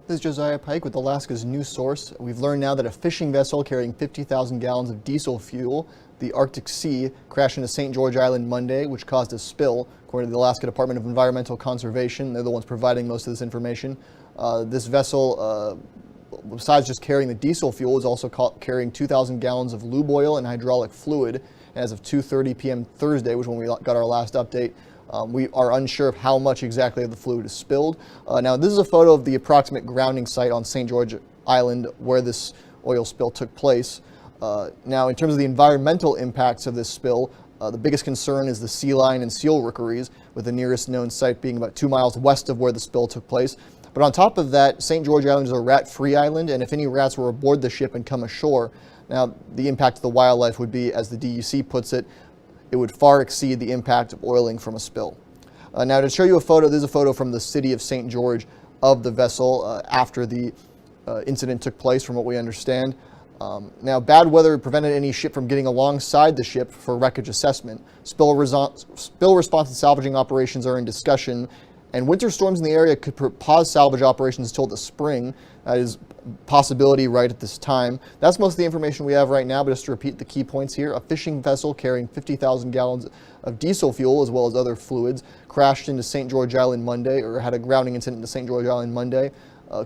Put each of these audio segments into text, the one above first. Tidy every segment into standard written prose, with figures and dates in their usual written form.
This is Josiah Pike with Alaska's News Source. We've learned now that a fishing vessel carrying 50,000 gallons of diesel fuel, the Arctic Sea, crashed into St. George Island Monday, which caused a spill, according to the Alaska Department of Environmental Conservation. They're the ones providing most of this information. This vessel, besides just carrying the diesel fuel, is also carrying 2,000 gallons of lube oil and hydraulic fluid. And as of 2:30 p.m. Thursday, which is when we got our last update, we are unsure of how much exactly of the fluid is spilled. Now, this is a photo of the approximate grounding site on St. George Island where this oil spill took place. Now, in terms of the environmental impacts of this spill, the biggest concern is the sea lion and seal rookeries, with the nearest known site being about 2 miles west of where the spill took place. But on top of that, St. George Island is a rat-free island, and if any rats were aboard the ship and come ashore, now the impact to the wildlife would be, as the DEC puts it, it would far exceed the impact of oiling from a spill. Now, to show you a photo, this is a photo from the city of St. George of the vessel after the incident took place, from what we understand. Now, bad weather prevented any ship from getting alongside the ship for wreckage assessment. Spill response and salvaging operations are in discussion, and winter storms in the area could pause salvage operations until the spring. That is a possibility right at this time. That's most of the information we have right now, but just to repeat the key points here, a fishing vessel carrying 50,000 gallons of diesel fuel as well as other fluids crashed into St. George Island Monday, or had a grounding incident into St. George Island Monday,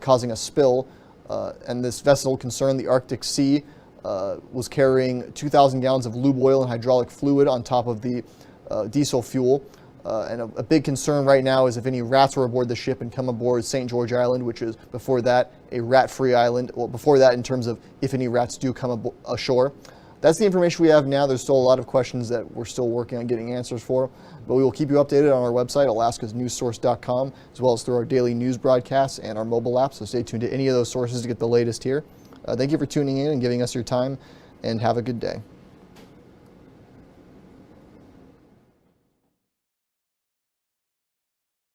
causing a spill. And this vessel concerned the Arctic Sea was carrying 2,000 gallons of lube oil and hydraulic fluid on top of the diesel fuel. And a big concern right now is if any rats were aboard the ship and come aboard St. George Island, which is before that a rat-free island. Well, before that, in terms of if any rats do come ashore. That's the information we have now. There's still a lot of questions that we're still working on getting answers for, but we will keep you updated on our website, alaskasnewssource.com, as well as through our daily news broadcasts and our mobile app. So stay tuned to any of those sources to get the latest here. Thank you for tuning in and giving us your time, and have a good day.